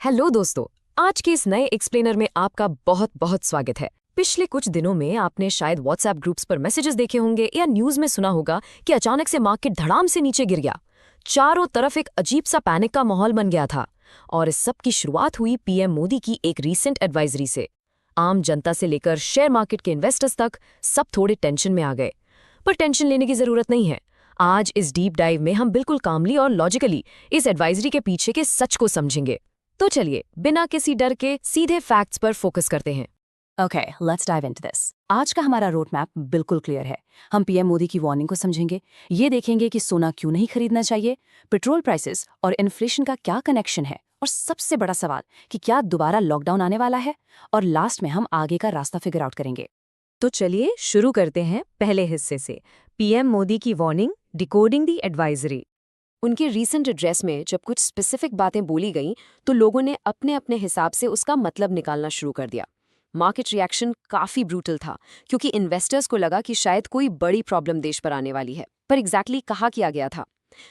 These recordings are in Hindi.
हेलो दोस्तों, आज के इस नए एक्सप्लेनर में आपका बहुत बहुत स्वागत है। पिछले कुछ दिनों में आपने शायद व्हाट्सएप ग्रुप्स पर मैसेजेस देखे होंगे या न्यूज में सुना होगा कि अचानक से मार्केट धड़ाम से नीचे गिर गया। चारों तरफ एक अजीब सा पैनिक का माहौल बन गया था और इस सब की शुरुआत हुई पीएम मोदी की एक रीसेंट एडवाइजरी से। आम जनता से लेकर शेयर मार्केट के इन्वेस्टर्स तक सब थोड़े टेंशन में आ गए। पर टेंशन लेने की जरूरत नहीं है। आज इस डीप डाइव में हम बिल्कुल कामली और लॉजिकली इस एडवाइजरी के पीछे के सच को समझेंगे। तो चलिए बिना किसी डर के सीधे फैक्ट्स पर फोकस करते हैं। Okay, let's dive into this. आज का हमारा रोड मैप बिल्कुल क्लियर है। हम पीएम मोदी की वार्निंग को समझेंगे, ये देखेंगे कि सोना क्यों नहीं खरीदना चाहिए, पेट्रोल प्राइसेस और इन्फ्लेशन का क्या कनेक्शन है, और सबसे बड़ा सवाल कि क्या दोबारा लॉकडाउन आने वाला है, और लास्ट में हम आगे का रास्ता फिगर आउट करेंगे। तो चलिए शुरू करते हैं पहले हिस्से से, पीएम मोदी की वार्निंग, डिकोडिंग दी एडवाइजरी। उनके रीसेंट एड्रेस में जब कुछ स्पेसिफिक बातें बोली गईं तो लोगों ने अपने अपने हिसाब से उसका मतलब निकालना शुरू कर दिया। मार्केट रिएक्शन काफ़ी ब्रूटल था क्योंकि इन्वेस्टर्स को लगा कि शायद कोई बड़ी प्रॉब्लम देश पर आने वाली है। पर एग्जैक्टली कहा किया गया था?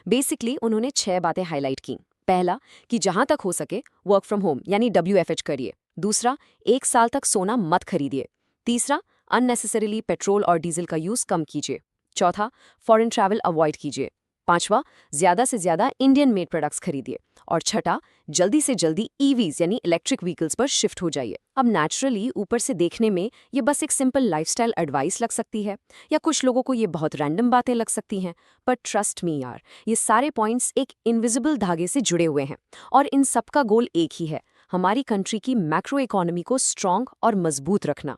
बेसिकली उन्होंने 6 बातें हाईलाइट की। पहला कि जहां तक हो सके वर्क फ्रॉम होम यानी WFH करिए। दूसरा, 1 साल तक सोना मत खरीदिए। तीसरा, अननेसेसरीली पेट्रोल और डीजल का यूज़ कम कीजिए। चौथा, फॉरेन ट्रैवल अवॉइड कीजिए। पांचवा, ज्यादा से ज्यादा इंडियन मेड प्रोडक्ट्स खरीदिए। और छठा, जल्दी से जल्दी EVs यानी इलेक्ट्रिक व्हीकल्स पर शिफ्ट हो जाइए। अब नेचुरली ऊपर से देखने में ये बस एक सिंपल लाइफस्टाइल एडवाइस लग सकती है या कुछ लोगों को ये बहुत रैंडम बातें लग सकती हैं, पर ट्रस्ट मी यार, ये सारे पॉइंट्स एक इनविजिबल धागे से जुड़े हुए हैं और इन सबका गोल एक ही है, हमारी कंट्री की मैक्रो इकोनॉमी को स्ट्रांग और मजबूत रखना।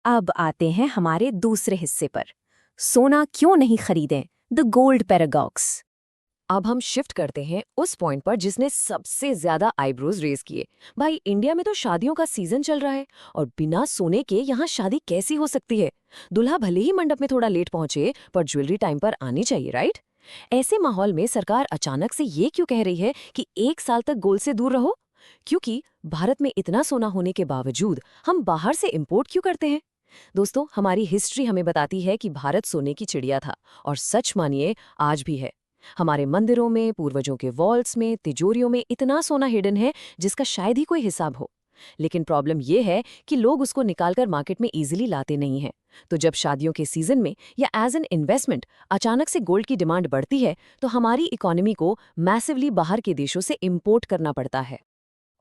अब आते हैं हमारे दूसरे हिस्से पर, सोना क्यों नहीं खरीदें, द गोल्ड पैराडॉक्स। अब हम शिफ्ट करते हैं उस पॉइंट पर जिसने सबसे ज्यादा आईब्रोज रेज किए। भाई, इंडिया में तो शादियों का सीजन चल रहा है और बिना सोने के यहाँ शादी कैसी हो सकती है? दूल्हा भले ही मंडप में थोड़ा लेट पहुंचे पर ज्वेलरी टाइम पर आनी चाहिए, राइट? ऐसे माहौल में सरकार अचानक से ये क्यों कह रही है कि 1 साल तक गोल्ड से दूर रहो? क्योंकि भारत में इतना सोना होने के बावजूद हम बाहर से इंपोर्ट क्यों करते हैं? दोस्तों, हमारी हिस्ट्री हमें बताती है कि भारत सोने की चिड़िया था और सच मानिए आज भी है। हमारे मंदिरों में, पूर्वजों के वॉल्स में, तिजोरियों में इतना सोना हिडन है जिसका शायद ही कोई हिसाब हो। लेकिन प्रॉब्लम यह है कि लोग उसको निकालकर मार्केट में इजीली लाते नहीं हैं। तो जब शादियों के सीजन में या एज एन इन्वेस्टमेंट अचानक से गोल्ड की डिमांड बढ़ती है तो हमारी इकोनॉमी को मैसिवली बाहर के देशों से इंपोर्ट करना पड़ता है।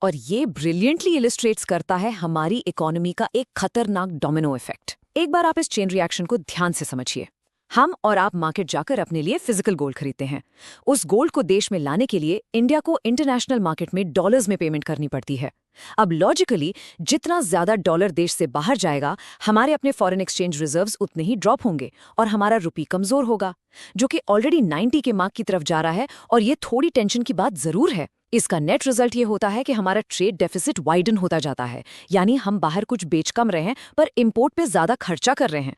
और ये ब्रिलियंटली इलिस्ट्रेट्स करता है हमारी इकोनॉमी का एक खतरनाक डोमिनो इफेक्ट। एक बार आप इस चेन रिएक्शन को ध्यान से समझिए। हम और आप मार्केट जाकर अपने लिए फिजिकल गोल्ड खरीदते हैं। उस गोल्ड को देश में लाने के लिए इंडिया को इंटरनेशनल मार्केट में डॉलर्स में पेमेंट करनी पड़ती है। अब लॉजिकली जितना ज्यादा डॉलर देश से बाहर जाएगा, हमारे अपने फॉरेन एक्सचेंज रिजर्व्स उतने ही ड्रॉप होंगे और हमारा रुपी कमजोर होगा, जो कि ऑलरेडी 90 के मार्क की तरफ जा रहा है। और ये थोड़ी टेंशन की बात जरूर है। इसका नेट रिजल्ट ये होता है कि हमारा ट्रेड डेफिसिट वाइडन होता जाता है, यानी हम बाहर कुछ बेच कम रहे हैं पर इंपोर्ट पे ज्यादा खर्चा कर रहे हैं।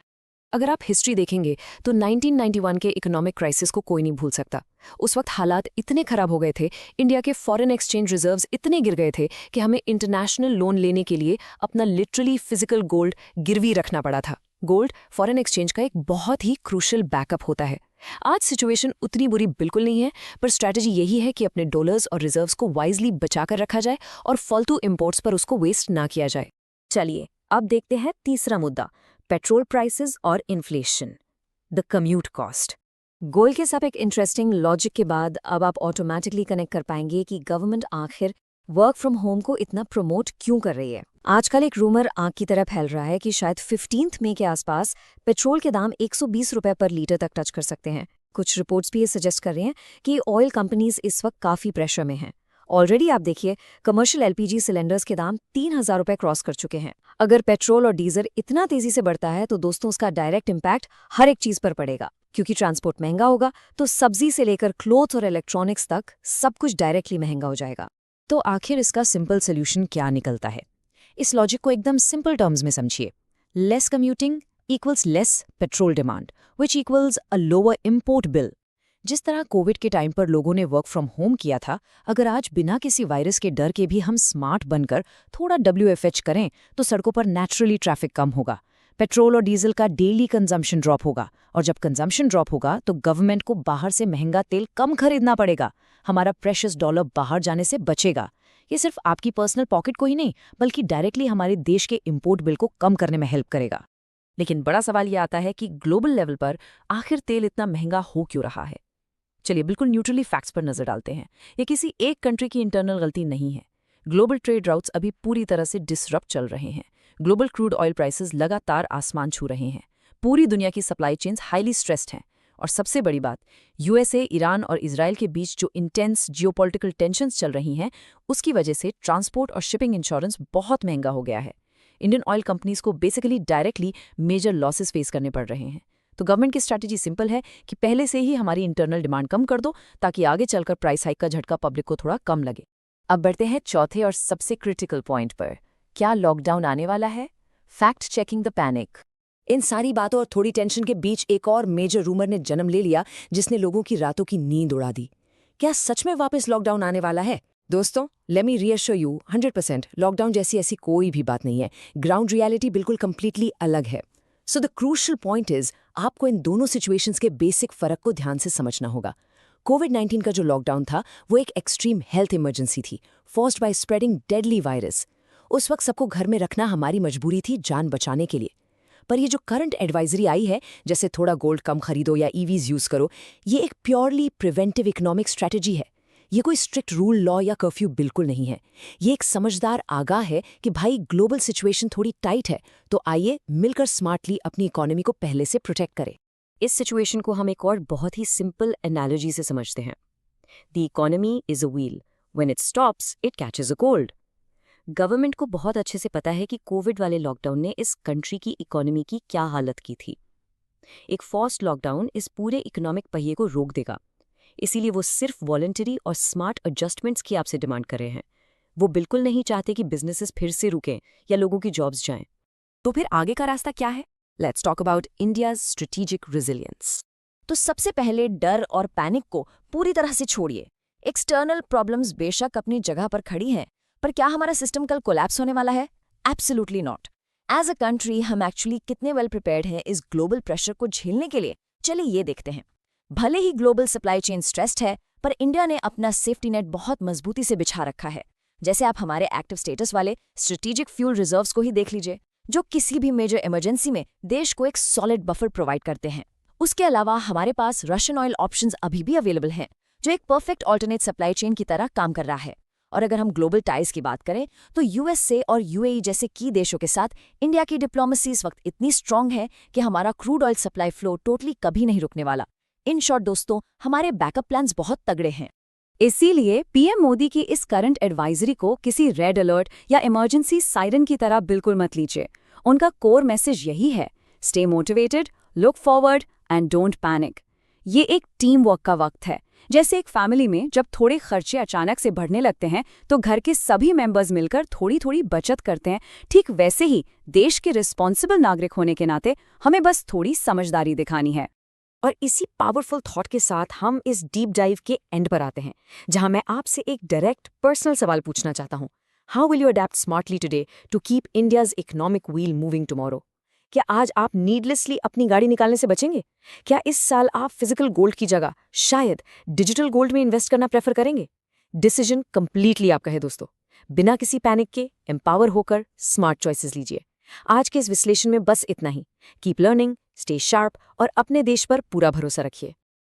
अगर आप हिस्ट्री देखेंगे तो 1991 के इकोनॉमिक क्राइसिस को कोई नहीं भूल सकता। उस वक्त हालात इतने खराब हो गए थे, इंडिया के फॉरेन एक्सचेंज रिजर्व्स इतने गिर गए थे कि हमें इंटरनेशनल लोन लेने के लिए अपना लिटरली फिजिकल गोल्ड गिरवी रखना पड़ा था। गोल्ड फॉरेन एक्सचेंज का एक बहुत ही क्रूशियल बैकअप होता है। आज सिचुएशन उतनी बुरी बिल्कुल नहीं है, पर स्ट्रैटेजी यही है कि अपने डॉलर्स और रिजर्व्स को वाइजली बचाकर रखा जाए और फालतू इंपोर्ट्स पर उसको वेस्ट ना किया जाए। चलिए अब देखते हैं तीसरा मुद्दा, पेट्रोल प्राइसेस और inflation, the commute cost. Gold के साथ एक इंटरेस्टिंग लॉजिक के बाद अब आप ऑटोमेटिकली कनेक्ट कर पाएंगे कि गवर्नमेंट आखिर वर्क फ्रॉम होम को इतना प्रमोट क्यों कर रही है। आजकल एक रूमर आग की तरह फैल रहा है कि शायद 15 मई के आसपास पेट्रोल के दाम 120 रुपए पर लीटर तक टच कर सकते हैं। कुछ रिपोर्ट्स भी ये सजेस्ट कर रही हैं कि ऑयल कंपनीज इस वक्त काफ़ी प्रेशर में हैं। ऑलरेडी आप देखिए, कमर्शियल LPG सिलेंडर्स के दाम 3000 रुपए क्रॉस कर चुके हैं। अगर पेट्रोल और डीजल इतना तेजी से बढ़ता है तो दोस्तों उसका डायरेक्ट इम्पैक्ट हर एक चीज पर पड़ेगा, क्योंकि ट्रांसपोर्ट महंगा होगा तो सब्जी से लेकर क्लोथ्स और इलेक्ट्रॉनिक्स तक सब कुछ डायरेक्टली महंगा हो जाएगा। तो आखिर इसका सिंपल सोल्यूशन क्या निकलता है? इस लॉजिक को एकदम सिंपल टर्म्स में समझिए। Less commuting equals less petrol demand, which equals a lower import bill. जिस तरह कोविड के टाइम पर लोगों ने वर्क फ्रॉम होम किया था, अगर आज बिना किसी वायरस के डर के भी हम स्मार्ट बनकर थोड़ा WFH करें तो सड़कों पर नेचुरली ट्रैफिक कम होगा, पेट्रोल और डीजल का डेली कंजम्पशन ड्रॉप होगा, और जब कंजम्पशन ड्रॉप होगा तो गवर्नमेंट को बाहर से महंगा तेल कम खरीदना पड़ेगा, हमारा प्रेशियस डॉलर बाहर जाने से बचेगा। ये सिर्फ आपकी पर्सनल पॉकेट को ही नहीं बल्कि डायरेक्टली हमारे देश के इंपोर्ट बिल को कम करने में हेल्प करेगा। लेकिन बड़ा सवाल ये आता है कि ग्लोबल लेवल पर आखिर तेल इतना महंगा हो क्यों रहा है। चलिए बिल्कुल न्यूट्रली फैक्ट्स पर नजर डालते हैं। ये किसी एक कंट्री की इंटरनल गलती नहीं है। ग्लोबल ट्रेड राउट्स अभी पूरी तरह से डिसरप्ट चल रहे हैं। ग्लोबल क्रूड ऑयल प्राइसेस लगातार आसमान छू रहे हैं। पूरी दुनिया की सप्लाई चेन्स हाईली स्ट्रेस्ड हैं। और सबसे बड़ी बात, यूएसए, ईरान और इजराइल के बीच जो इंटेंस जियोपॉलिटिकल टेंशन्स चल रही हैं, उसकी वजह से ट्रांसपोर्ट और शिपिंग इंश्योरेंस बहुत महंगा हो गया है। इंडियन ऑयल कंपनीज को basically directly major losses face करने पड़ रहे हैं। तो गवर्नमेंट की स्ट्रैटेजी सिंपल है कि पहले से ही हमारी इंटरनल डिमांड कम कर दो ताकि आगे चलकर प्राइस हाइक का झटका पब्लिक को थोड़ा कम लगे। अब बढ़ते हैं चौथे और सबसे क्रिटिकल पॉइंट पर। क्या लॉकडाउन आने वाला है? Fact checking the panic. इन सारी बातों और थोड़ी टेंशन के बीच एक और मेजर रूमर ने जन्म ले लिया जिसने लोगों की रातों की नींद उड़ा दी। क्या सच में वापस लॉकडाउन आने वाला है? दोस्तों, let me reassure you 100% lockdown जैसी ऐसी कोई भी बात नहीं है। ग्राउंड रियलिटी बिल्कुल कंप्लीटली अलग है। So the crucial point is, आपको इन दोनों सिचुएशंस के बेसिक फर्क को ध्यान से समझना होगा। कोविड-19 का जो लॉकडाउन था वो एक एक्सट्रीम हेल्थ इमरजेंसी थी, फॉर्स्ड बाय स्प्रेडिंग डेडली वायरस। उस वक्त सबको घर में रखना हमारी मजबूरी थी, जान बचाने के लिए। पर ये जो करंट एडवाइजरी आई है, जैसे थोड़ा गोल्ड कम खरीदो या ईवीज यूज करो, ये एक प्योरली प्रिवेंटिव इकोनॉमिक स्ट्रैटेजी है। ये कोई स्ट्रिक्ट रूल, लॉ या कर्फ्यू बिल्कुल नहीं है। ये एक समझदार आगाह है कि भाई ग्लोबल सिचुएशन थोड़ी टाइट है, तो आइए मिलकर स्मार्टली अपनी इकोनॉमी को पहले से प्रोटेक्ट करें। इस सिचुएशन को हम एक और बहुत ही सिंपल एनालॉजी से समझते हैं। The economy is a wheel, when it stops it catches a cold. Government को बहुत अच्छे से पता है कि कोविड वाले लॉकडाउन ने इस कंट्री की इकोनॉमी की क्या हालत की थी। एक फोर्स्ड लॉकडाउन इस पूरे इकोनॉमिक पहिए को रोक देगा। इसीलिए वो सिर्फ वॉलंटरी और स्मार्ट एडजस्टमेंट्स की आपसे डिमांड कर रहे हैं। वो बिल्कुल नहीं चाहते कि बिजनेसेस फिर से रुकें या लोगों की जॉब्स जाएं। तो फिर आगे का रास्ता क्या है? Let's talk about India's strategic resilience. तो सबसे पहले डर और पैनिक को पूरी तरह से छोड़िए। एक्सटर्नल प्रॉब्लम्स बेशक अपनी जगह पर खड़ी हैं, पर क्या हमारा सिस्टम कल कोलैप्स होने वाला है? Absolutely not. As a country हम एक्चुअली कितने वेल प्रिपेयर्ड हैं इस ग्लोबल प्रेशर को झेलने के लिए? चलिए ये देखते हैं। भले ही ग्लोबल सप्लाई चेन स्ट्रेस्ड है, पर इंडिया ने अपना सेफ्टी नेट बहुत मजबूती से बिछा रखा है। जैसे आप हमारे एक्टिव स्टेटस वाले स्ट्रेटेजिक फ्यूल रिजर्व्स को ही देख लीजिए, जो किसी भी मेजर इमरजेंसी में देश को एक सॉलिड बफर प्रोवाइड करते हैं। उसके अलावा हमारे पास रशियन ऑयल ऑप्शंस अभी भी अवेलेबल हैं, जो एक परफेक्ट ऑल्टरनेट सप्लाई चेन की तरह काम कर रहा है। और अगर हम ग्लोबल टाइज की बात करें, तो यूएसए और यूएई जैसे की देशों के साथ इंडिया की डिप्लोमेसी इस वक्त इतनी स्ट्रांग है कि हमारा crude oil supply flow totally कभी नहीं रुकने वाला। इन शॉर्ट दोस्तों, हमारे बैकअप प्लान्स बहुत तगड़े हैं। इसीलिए पीएम मोदी की इस करंट एडवाइजरी को किसी रेड अलर्ट या इमरजेंसी सायरन की तरह बिल्कुल मत लीजिए। उनका कोर मैसेज यही है, stay motivated, look forward and don't panic. ये एक टीम वर्क का वक्त है। जैसे एक फैमिली में जब थोड़े खर्चे अचानक से बढ़ने लगते हैं तो घर के सभी मेंबर्स मिलकर थोड़ी थोड़ी बचत करते हैं, ठीक वैसे ही देश के रिस्पॉन्सिबल नागरिक होने के नाते हमें बस थोड़ी समझदारी दिखानी है। और इसी पावरफुल थॉट के साथ हम इस डीप डाइव के एंड पर आते हैं, जहां मैं आपसे एक डायरेक्ट पर्सनल सवाल पूछना चाहता हूं। How will you adapt smartly today to keep India's economic wheel moving tomorrow? क्या आज आप नीडलेसली अपनी गाड़ी निकालने से बचेंगे? क्या इस साल आप फिजिकल गोल्ड की जगह शायद डिजिटल गोल्ड में इन्वेस्ट करना प्रेफर करेंगे? डिसीजन कंप्लीटली आपका है दोस्तों। बिना किसी पैनिक के एम्पावर होकर स्मार्ट चॉइसेस लीजिए। आज के इस विश्लेषण में बस इतना ही। कीप लर्निंग, स्टे शार्प और अपने देश पर पूरा भरोसा रखिए।